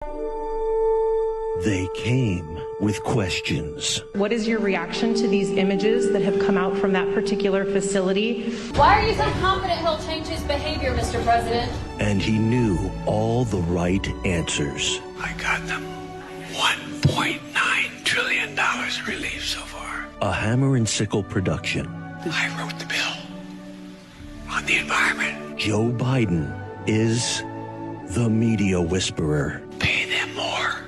They came with questions. What is your reaction to these images that have come out from that particular facility? Why are you so confident he'll change his behavior, Mr. President? And he knew all the right answers. I got them. $1.9 trillion relief so far. A Hammer and Sickle production. I wrote the bill on the environment. Joe Biden is the media whisperer. Pay them more.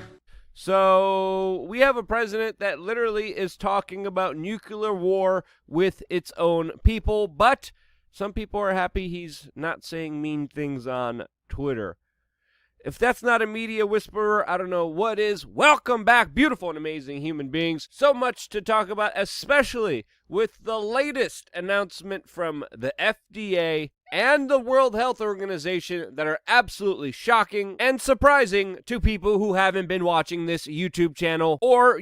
So we have a president that literally is talking about nuclear war with its own people, but some people are happy he's not saying mean things on Twitter. If that's not a media whisperer, I don't know what is. Welcome back, beautiful and amazing human beings. So much to talk about, especially with the latest announcement from the FDA and the World Health Organization that are absolutely shocking and surprising to people who haven't been watching this YouTube channel or,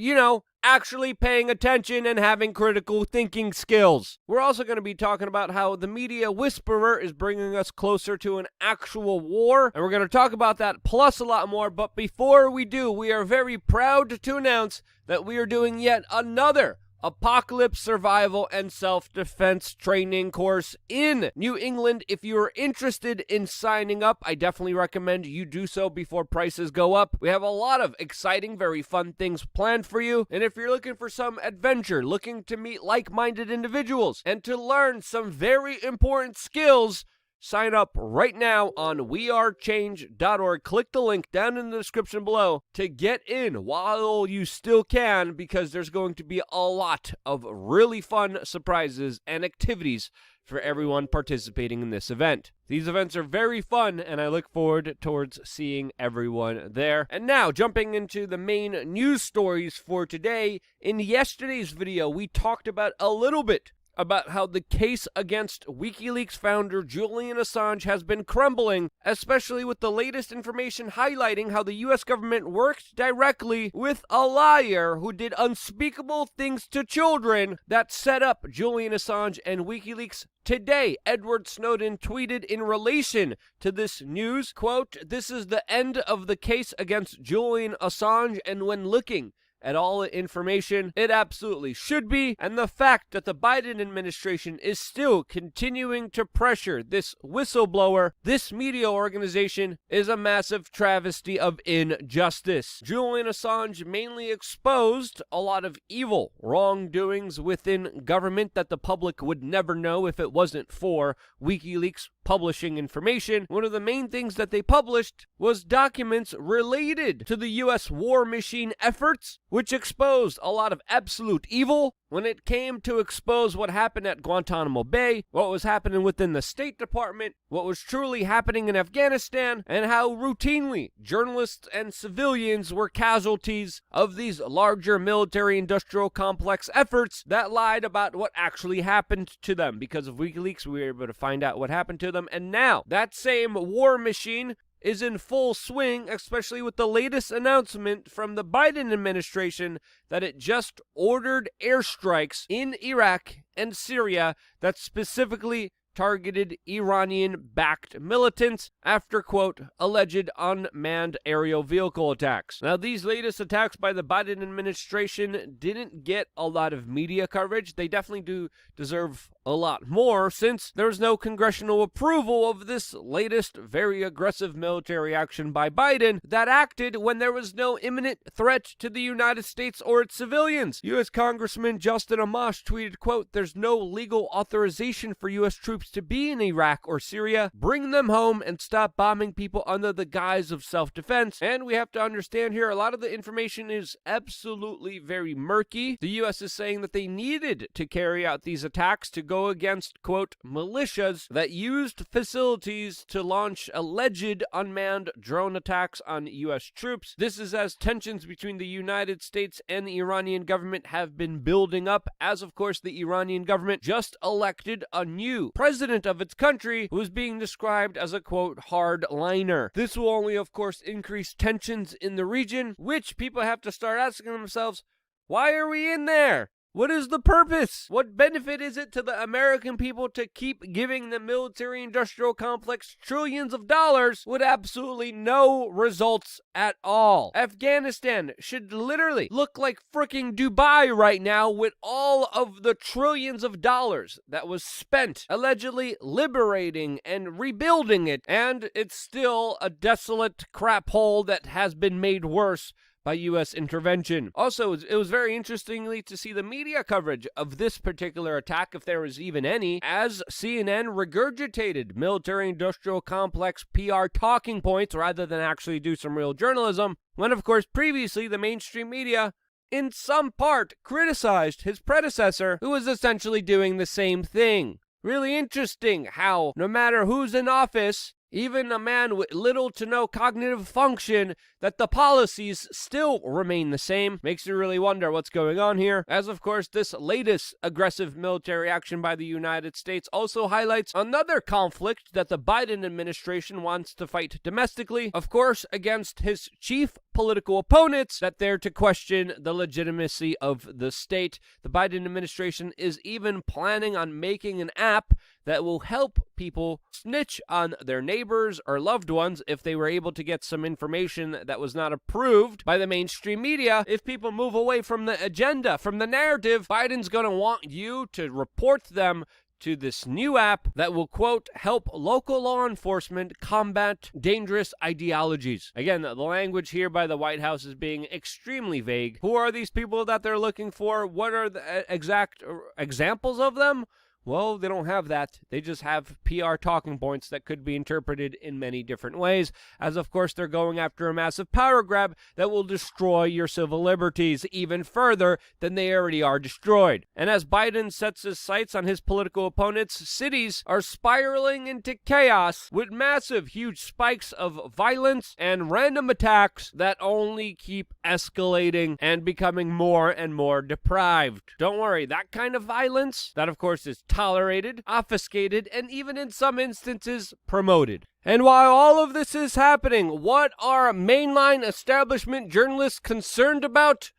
actually paying attention and having critical thinking skills. We're also going to be talking about how the media whisperer is bringing us closer to an actual war, and we're going to talk about that plus a lot more. But before we do, we are very proud to announce that we are doing yet another Apocalypse Survival and Self-Defense Training course in New England. If you are interested in signing up, I definitely recommend you do so before prices go up. We have a lot of exciting, very fun things planned for you. And if you're looking for some adventure, looking to meet like-minded individuals, and to learn some very important skills, sign up right now on wearechange.org. Click the link down in the description below to get in while you still can, because there's going to be a lot of really fun surprises and activities for everyone participating in this event. These events are very fun, and I look forward towards seeing everyone there. And now, jumping into the main news stories for today. In yesterday's video, we talked about a little bit about how the case against WikiLeaks founder Julian Assange has been crumbling, especially with the latest information highlighting how the U.S. government worked directly with a liar who did unspeakable things to children that set up Julian Assange and WikiLeaks. Today, Edward Snowden tweeted in relation to this news, quote, "This is the end of the case against Julian Assange, and when looking at all the information, it absolutely should be, and the fact that the Biden administration is still continuing to pressure this whistleblower, this media organization, is a massive travesty of injustice." Julian Assange mainly exposed a lot of evil wrongdoings within government that the public would never know if it wasn't for WikiLeaks publishing information. One of the main things that they published was documents related to the U.S. war machine efforts, which exposed a lot of absolute evil when it came to expose what happened at Guantanamo Bay, what was happening within the State Department, what was truly happening in Afghanistan, and how routinely journalists and civilians were casualties of these larger military-industrial complex efforts that lied about what actually happened to them. Because of WikiLeaks, we were able to find out what happened to them, and now that same war machine is in full swing, especially with the latest announcement from the Biden administration that it just ordered airstrikes in Iraq and Syria that specifically targeted Iranian-backed militants after, quote, alleged unmanned aerial vehicle attacks. Now, these latest attacks by the Biden administration didn't get a lot of media coverage. They definitely do deserve a lot more, since there's no congressional approval of this latest very aggressive military action by Biden that acted when there was no imminent threat to the United States or its civilians. U.S. Congressman Justin Amash tweeted, quote, "There's no legal authorization for U.S. troops to be in Iraq or Syria. Bring them home and stop bombing people under the guise of self-defense." And we have to understand here, a lot of the information is absolutely very murky. The U.S. is saying that they needed to carry out these attacks to go against, quote, militias that used facilities to launch alleged unmanned drone attacks on U.S. troops. This is as tensions between the United States and the Iranian government have been building up, as of course the Iranian government just elected a new president of its country who is being described as a, quote, hardliner. This will only, of course, increase tensions in the region, which people have to start asking themselves, why are we in there? What is the purpose? What benefit is it to the American people to keep giving the military-industrial complex trillions of dollars with absolutely no results at all? Afghanistan should literally look like fricking Dubai right now with all of the trillions of dollars that was spent allegedly liberating and rebuilding it, and it's still a desolate crap hole that has been made worse by U.S. intervention. Also, it was very interestingly to see the media coverage of this particular attack, if there was even any, as CNN regurgitated military-industrial complex PR talking points rather than actually do some real journalism, when of course previously the mainstream media in some part criticized his predecessor, who was essentially doing the same thing. Really interesting how no matter who's in office, even a man with little to no cognitive function, that the policies still remain the same. Makes you really wonder what's going on here. As of course, this latest aggressive military action by the United States also highlights another conflict that the Biden administration wants to fight domestically, of course, against his chief political opponents that they're to question the legitimacy of the state. The Biden administration is even planning on making an app that will help people snitch on their neighbors or loved ones if they were able to get some information that was not approved by the mainstream media. If people move away from the agenda, from the narrative, Biden's going to want you to report them to this new app that will, quote, help local law enforcement combat dangerous ideologies. Again, the language here by the White House is being extremely vague. Who are these people that they're looking for? What are the exact examples of them? Well, they don't have that. They just have PR talking points that could be interpreted in many different ways, as of course they're going after a massive power grab that will destroy your civil liberties even further than they already are destroyed. And as Biden sets his sights on his political opponents, cities are spiraling into chaos with massive, huge spikes of violence and random attacks that only keep escalating and becoming more and more deprived. Don't worry, that kind of violence, that of course is tolerated, obfuscated, and even in some instances promoted. And while all of this is happening, what are mainline establishment journalists concerned about?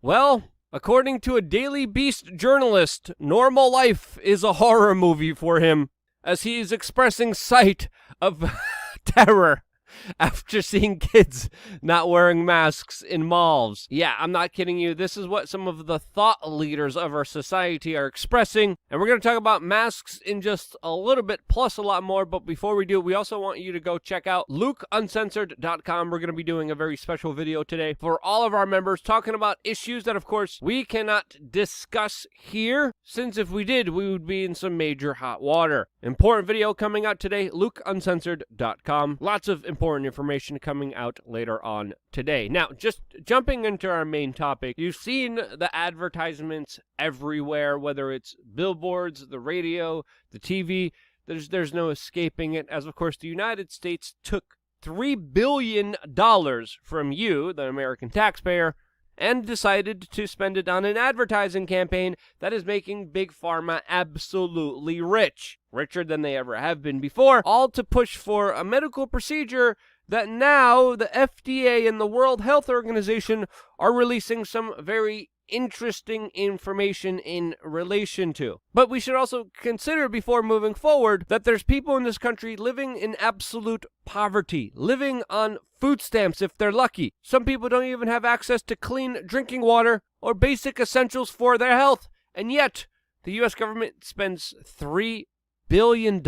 Well, according to a Daily Beast journalist, normal life is a horror movie for him, as he is expressing sight of terror after seeing kids not wearing masks in malls. Yeah, I'm not kidding you. This is what some of the thought leaders of our society are expressing. And we're going to talk about masks in just a little bit, plus a lot more. But before we do, we also want you to go check out LukeUncensored.com. We're going to be doing a very special video today for all of our members, talking about issues that, of course, we cannot discuss here, since if we did, we would be in some major hot water. Important video coming out today, LukeUncensored.com. Lots of important information coming out later on today. Now, just jumping into our main topic, you've seen the advertisements everywhere, whether it's billboards, the radio, the TV. There's no escaping it, as of course the United States took $3 billion from you, the American taxpayer, and decided to spend it on an advertising campaign that is making Big Pharma absolutely rich. Richer than they ever have been before, all to push for a medical procedure that now the FDA and the World Health Organization are releasing some very interesting information in relation to. But we should also consider before moving forward that there's people in this country living in absolute poverty, living on food stamps if they're lucky. Some people don't even have access to clean drinking water or basic essentials for their health. And yet, the U.S. government spends $3 billion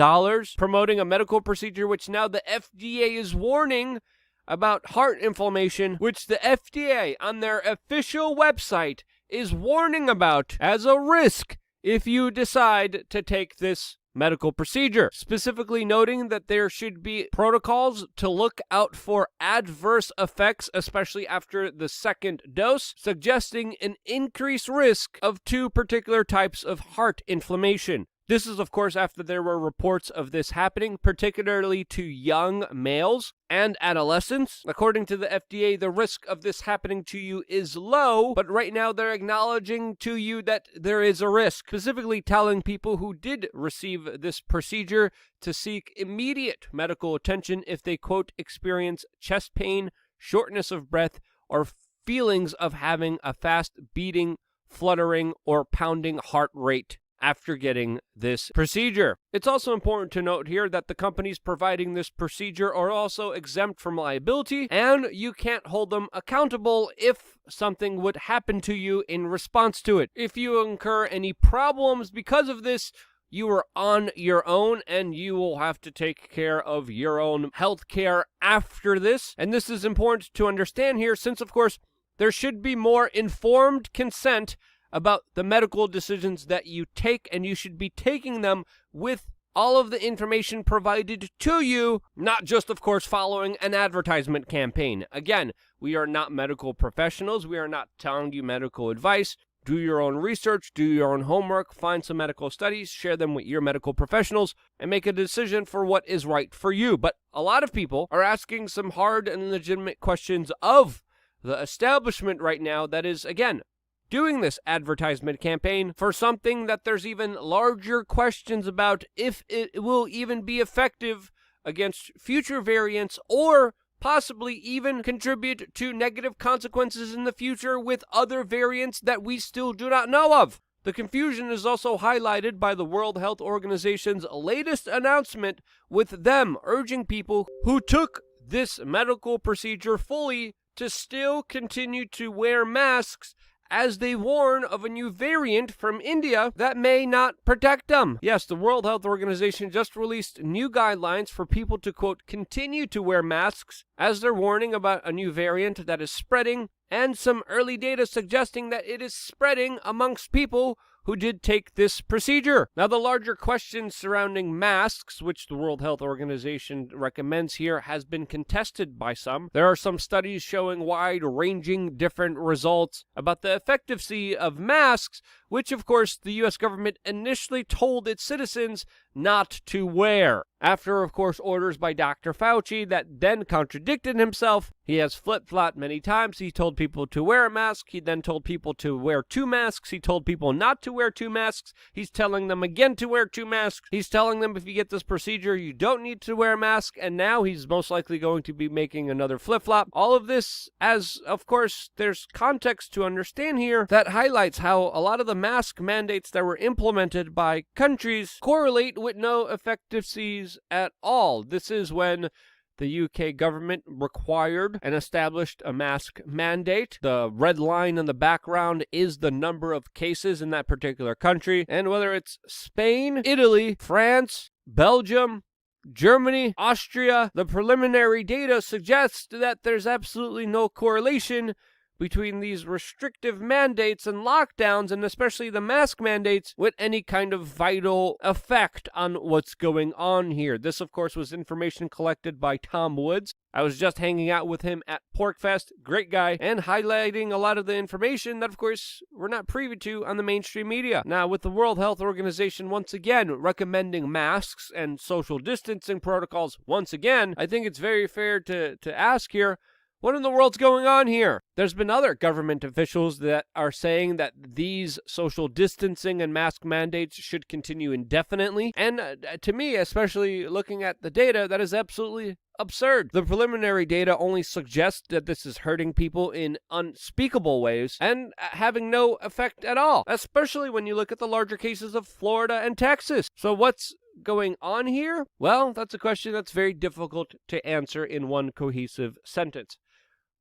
promoting a medical procedure which now the FDA is warning about heart inflammation, which the FDA on their official website is warning about as a risk if you decide to take this medical procedure, specifically noting that there should be protocols to look out for adverse effects, especially after the second dose, suggesting an increased risk of two particular types of heart inflammation. This is, of course, after there were reports of this happening, particularly to young males and adolescents. According to the FDA, the risk of this happening to you is low, but right now they're acknowledging to you that there is a risk, specifically telling people who did receive this procedure to seek immediate medical attention if they, quote, experience chest pain, shortness of breath, or feelings of having a fast beating fluttering or pounding heart rate after getting this procedure. It's also important to note here that the companies providing this procedure are also exempt from liability, and you can't hold them accountable if something would happen to you in response to it. If you incur any problems because of this, you are on your own, and you will have to take care of your own health care after this. And this is important to understand here, since, of course, there should be more informed consent about the medical decisions that you take, and you should be taking them with all of the information provided to you, not just, of course, following an advertisement campaign. Again, we are not medical professionals. We are not telling you medical advice. Do your own research, do your own homework, find some medical studies, share them with your medical professionals, and make a decision for what is right for you. But a lot of people are asking some hard and legitimate questions of the establishment right now that is, again, doing this advertisement campaign for something that there's even larger questions about if it will even be effective against future variants, or possibly even contribute to negative consequences in the future with other variants that we still do not know of. The confusion is also highlighted by the World Health Organization's latest announcement, with them urging people who took this medical procedure fully to still continue to wear masks as they warn of a new variant from India that may not protect them. Yes, the World Health Organization just released new guidelines for people to, quote, continue to wear masks as they're warning about a new variant that is spreading, and some early data suggesting that it is spreading amongst people who did take this procedure. Now, the larger question surrounding masks, which the World Health Organization recommends here, has been contested by some. There are some studies showing wide-ranging different results about the efficacy of masks, which, of course, the U.S. government initially told its citizens not to wear. After, of course, orders by Dr. Fauci that then contradicted himself. He has flip-flopped many times. He told people to wear a mask. He then told people to wear 2 masks. He told people not to wear 2 masks. He's telling them again to wear 2 masks. He's telling them if you get this procedure, you don't need to wear a mask. And now he's most likely going to be making another flip-flop. All of this, as, of course, there's context to understand here that highlights how a lot of the mask mandates that were implemented by countries correlate with no effectiveness at all. This is when the UK government required and established a mask mandate. The red line in the background is the number of cases in that particular country. And whether it's Spain, Italy, France, Belgium, Germany, Austria, the preliminary data suggests that there's absolutely no correlation between these restrictive mandates and lockdowns, and especially the mask mandates, with any kind of vital effect on what's going on here. This, of course, was information collected by Tom Woods. I was just hanging out with him at PorcFest, great guy, and highlighting a lot of the information that, of course, we're not privy to on the mainstream media. Now, with the World Health Organization once again recommending masks and social distancing protocols once again, I think it's very fair to ask here, what in the world's going on here? There's been other government officials that are saying that these social distancing and mask mandates should continue indefinitely. And to me, especially looking at the data, that is absolutely absurd. The preliminary data only suggests that this is hurting people in unspeakable ways and having no effect at all, especially when you look at the larger cases of Florida and Texas. So what's going on here? Well, that's a question that's very difficult to answer in one cohesive sentence.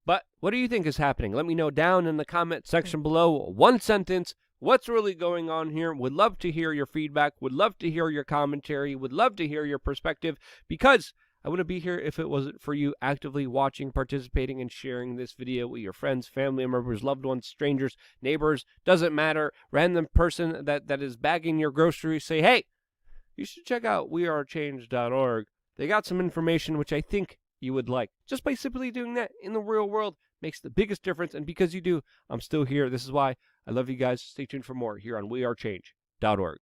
But what do you think is happening? Let me know down in the comment section below. One sentence. What's really going on here? Would love to hear your feedback. Would love to hear your commentary. Would love to hear your perspective, because I wouldn't be here if it wasn't for you actively watching, participating, and sharing this video with your friends, family members, loved ones, strangers, neighbors. Doesn't matter. Random person that is bagging your groceries. Say, hey, you should check out wearechange.org. They got some information which I think you would like. Just by simply doing that in the real world makes the biggest difference. And because you do, I'm still here. This is why I love you guys. Stay tuned for more here on wearechange.org.